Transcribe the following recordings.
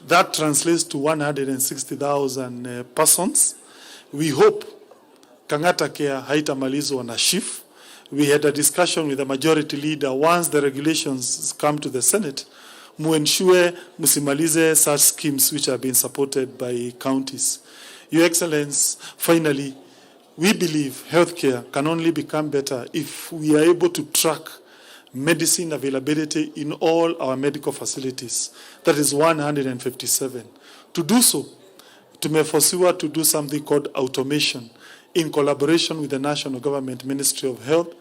That translates to 160,000 persons. We hope Kang'ata care haitamalizwa na SHIF. We had a discussion with the majority leader. Once the regulations come to the Senate, muensure musimalize such schemes which have been supported by counties. Your Excellency, finally, we believe healthcare can only become better if we are able to track medicine availability in all our medical facilities. That is 157. To do so, tumeforsiwa to do something called automation in collaboration with the National Government Ministry of Health.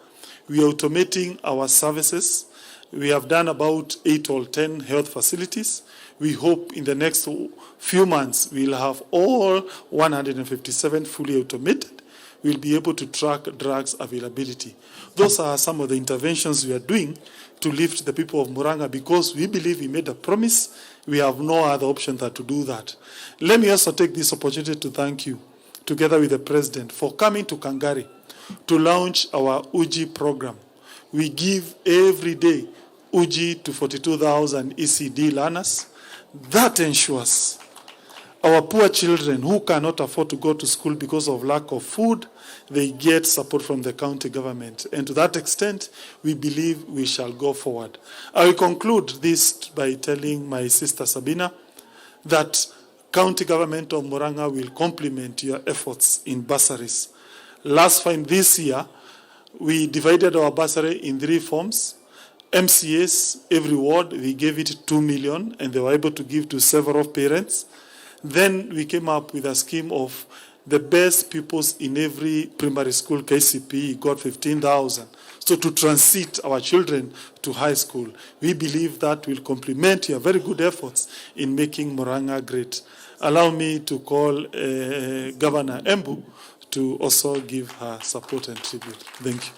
We are automating our services. We have done about 8 or 10 health facilities. We hope in the next few months we'll have all 157 fully automated. We'll be able to track drugs availability. Those are some of the interventions we are doing to lift the people of Murang'A, because we believe we made a promise. We have no other option than to do that. Let me also take this opportunity to thank you, together with the President, for coming to Kangari to launch our UJI program. We give every day UJI to 42,000 ECD learners. That ensures our poor children who cannot afford to go to school because of lack of food, they get support from the county government. And to that extent, we believe we shall go forward. I will conclude this by telling my sister Sabina that county government of Murang'A will complement your efforts in bursaries. Last time this year, we divided our bursary in 3 forms. MCAs, every ward, we gave it 2 million, and they were able to give to several parents. Then we came up with a scheme of the best pupils in every primary school, KCP, got 15,000. So to transit our children to high school, we believe that will complement your very good efforts in making Murang'A great. Allow me to call Governor Embu to also give her support and tribute. Thank you.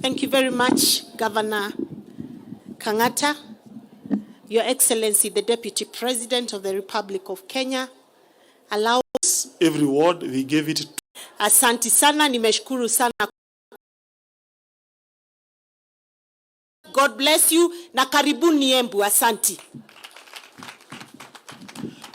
Thank you very much, Governor Kang'Ata. Your Excellency, the Deputy President of the Republic of Kenya, allow us. Every ward, we gave it. Asante sana, nimeshukuru sana. God bless you, na karibuni Embu, asante.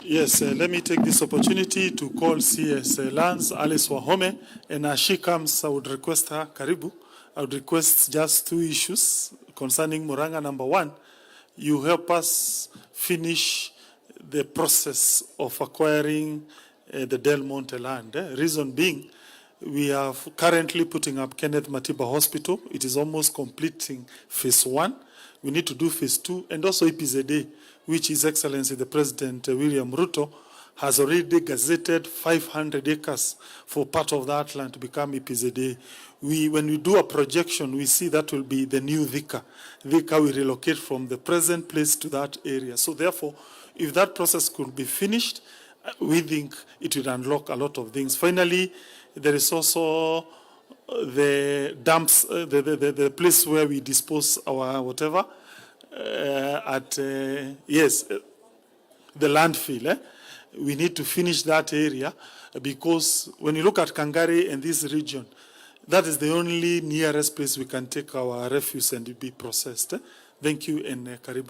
Yes, let me take this opportunity to call CS Lance Alice Wahome, and as she comes, I would request her, karibu. I would request just 2 issues concerning Murang'A. Number 1, you help us finish the process of acquiring the Del Monte land. Reason being, we are currently putting up Kenneth Matiba Hospital. It is almost completing phase 1. We need to do phase 2, and also EPZD, which His Excellency the President William Ruto has already gazetted 500 acres for part of that land to become EPZD. When we do a projection, we see that will be the new Thika. Thika will relocate from the present place to that area. So therefore, if that process could be finished, we think it will unlock a lot of things. Finally, there is also the dumps, the place where we dispose our whatever, the landfill. We need to finish that area, because when you look at Kangari and this region, that is the only nearest place we can take our refuse and be processed. Thank you, and karibu.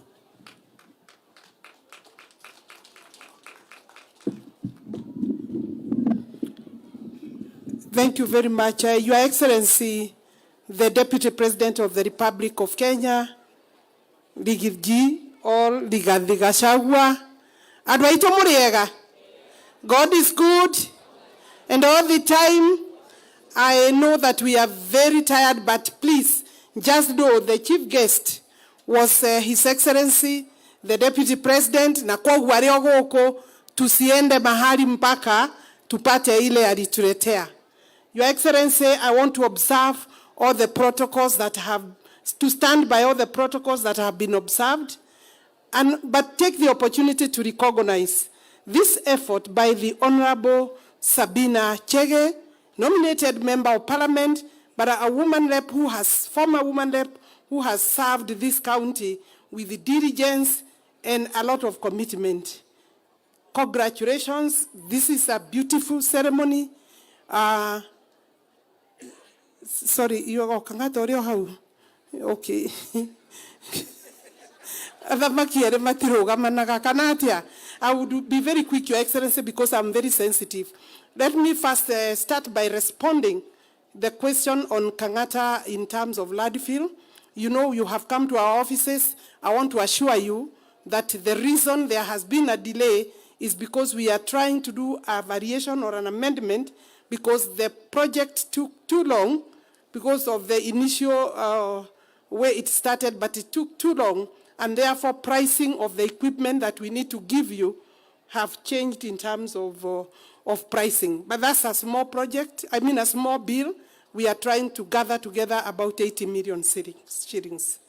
Thank you very much. Your Excellency, the Deputy President of the Republic of Kenya, Ligivji, or Ligadhi Gachagua, Adwaito Muriega. God is good, and all the time, I know that we are very tired, but please, just know the chief guest was His Excellency, the Deputy President, na kwa huko, tusiende mahali mpaka, tupate ile alituletea. Your Excellency, I want to observe all the protocols that to stand by all the protocols that have been observed, but take the opportunity to recognize this effort by the Honorable Sabina Chege, nominated Member of Parliament, but a woman rep former woman rep who has served this county with diligence and a lot of commitment. Congratulations. This is a beautiful ceremony. Sorry, you are Kang'ata how? Okay. I would be very quick, Your Excellency, because I'm very sensitive. Let me first start by responding the question on Kang'Ata in terms of landfill. You know, you have come to our offices. I want to assure you that the reason there has been a delay is because we are trying to do a variation or an amendment because the project took too long because of the initial way it started, but it took too long, and therefore pricing of the equipment that we need to give you have changed in terms of pricing. But that's a small project, a small bill. We are trying to gather together about 80 million shillings.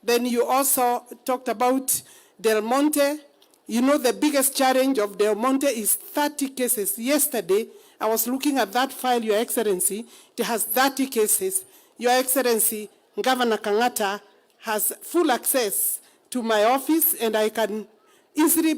Then you also talked about Del Monte. You know, the biggest challenge of Del Monte is 30 cases. Yesterday, I was looking at that file, Your Excellency. It has 30 cases. Your Excellency, Governor Kang'Ata has full access to my office, and I can easily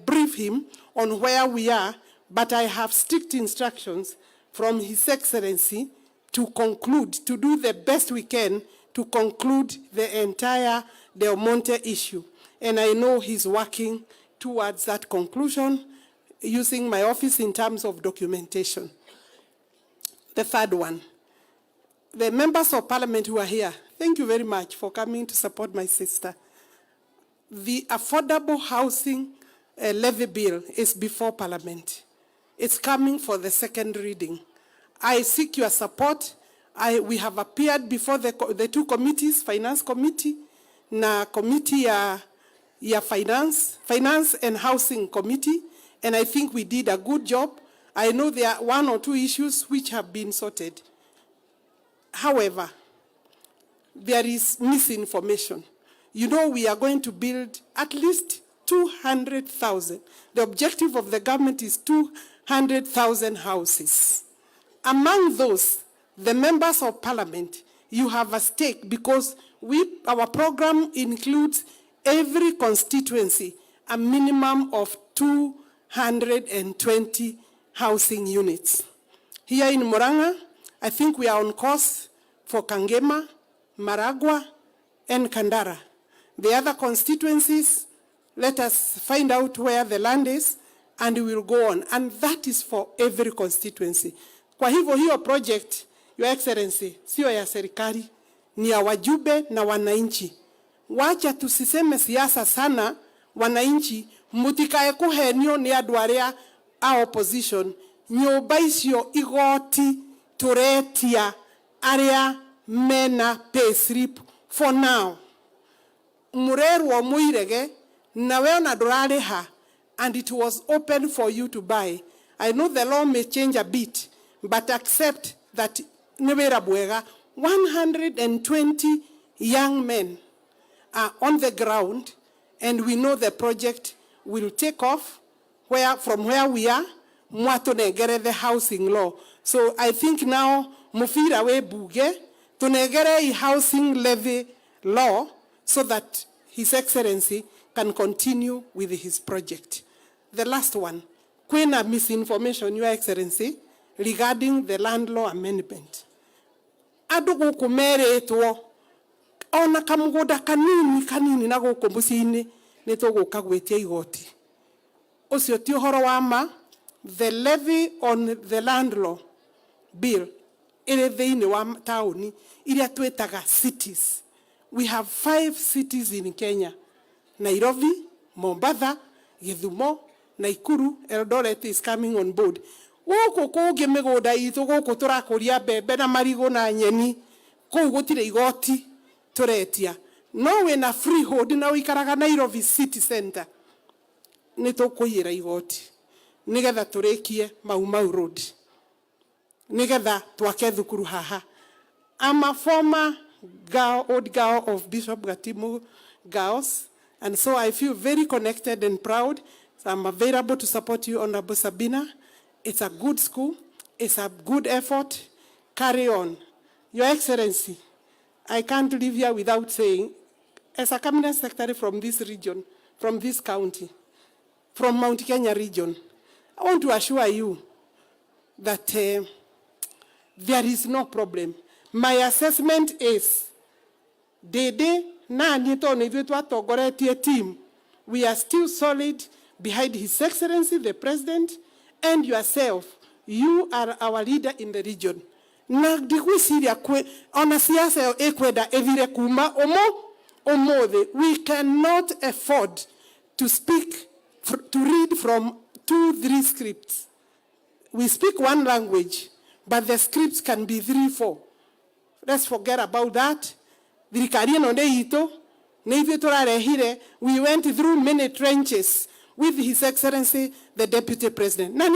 brief him on where we are, but I have strict instructions from His Excellency to conclude, to do the best we can to conclude the entire Del Monte issue. And I know he's working towards that conclusion using my office in terms of documentation. The third one, the members of parliament who are here, thank you very much for coming to support my sister. The affordable housing levy bill is before parliament. It's coming for the second reading. I seek your support. We have appeared before the two committees, Finance Committee, na Committee ya Finance and Housing Committee, and I think we did a good job. I know there are one or two issues which have been sorted. However, there is misinformation. You know, we are going to build at least 200,000. The objective of the government is 200,000 houses. Among those, the members of parliament, you have a stake because our program includes every constituency a minimum of 220 housing units. Here in Murang'A, I think we are on course for Kangema, Maragua, and Kandara. The other constituencies, let us find out where the land is, and we will go on. And that is for every constituency. Kwa hivyo hiyo project, Your Excellency, sio ya serikali, ni ya wajumbe na wananchi. Wacha tusiseme siasa sana, wananchi, mutikae kuhenio ni andu aria a opposition. Nyumba icio igoti turetia aria mena pay slip for now. Murerwo muirege na we ona ndurareha, and it was open for you to buy. I know the law may change a bit, but accept that 120 young men are on the ground, and we know the project will take off from where we are, mwatonegere the housing law. So I think now, mufira we buge, tonegere housing levy law, so that His Excellency can continue with his project. The last one, kwena misinformation, Your Excellency, regarding the land law amendment. Adugu kumeretwo ona kamugoda kanini na guku muciini ni tuguka gwitia igoti. Ucio ti uhoro wa ma. The levy on the land law bill ire thiini wa tauni iria twetaga cities. We have 5 cities in Kenya: Nairobi, Mombasa, Githumo, Nakuru. Eldoret is coming on board. Guku kungi migunda itu guku turakuria mbembe na marigo na nyeni, kuu gutire igoti turetia. No we na freehold na uikaraga Nairobi city center ni tukuyira igoti nigetha turekie Mau Road, nigetha twake thukuru haha. I'm a former old girl of Bishop Gatimu girls, and so I feel very connected and proud. So I'm available to support you, Honorable Sabina. It's a good school. It's a good effort. Carry on. Your Excellency, I can't live here without saying, as a cabinet secretary from this region, from this county, from Mount Kenya region, I want to assure you that there is no problem. My assessment is Dede na nito nivyo twatongoretie team. We are still solid behind His Excellency the President and yourself. You are our leader in the region. Na digwisiria kwe ona siasa ekwenda evire kuma omothe. We cannot afford to read from 2-3 scripts. We speak one language, but the scripts can be 3-4. Let's forget about that. We went through many trenches with His Excellency the Deputy President. I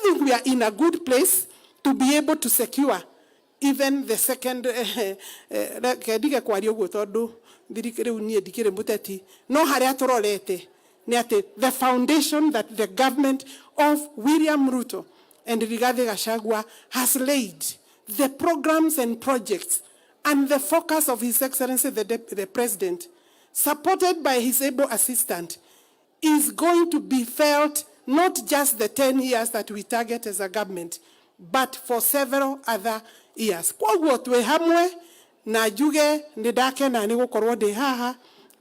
think we are in a good place to be able to secure even the second the foundation that the government of William Ruto and Rigathi Gachagua has laid, the programs and projects, and the focus of His Excellency the President, supported by his able assistant, is going to be felt not just the 10 years that we target as a government, but for several other years.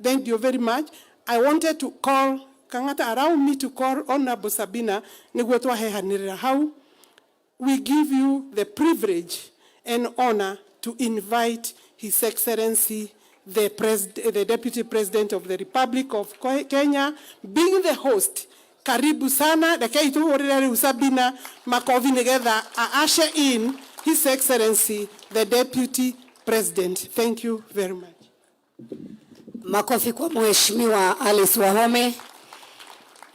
Thank you very much. I wanted to call Kang'Ata, allow me to call Honorable Sabina. We give you the privilege and honor to invite His Excellency the Deputy President of the Republic of Kenya, being the host. Karibu sana, Sabina, makofi together, usher in His Excellency the Deputy President. Thank you very much. Makofi kwa Mheshimiwa Alice Wahome.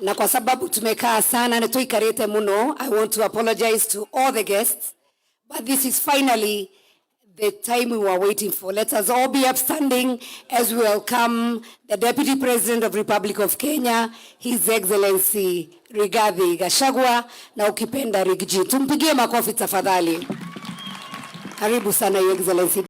Na kwa sababu tumekaa sana na tuikarete muno, I want to apologize to all the guests, but this is finally the time we were waiting for. Let us all be upstanding as we welcome the Deputy President of the Republic of Kenya, His Excellency Rigathi Gachagua, na ukipenda Rigji. Tumpigie makofi tafadhali. Karibu sana, Your Excellency.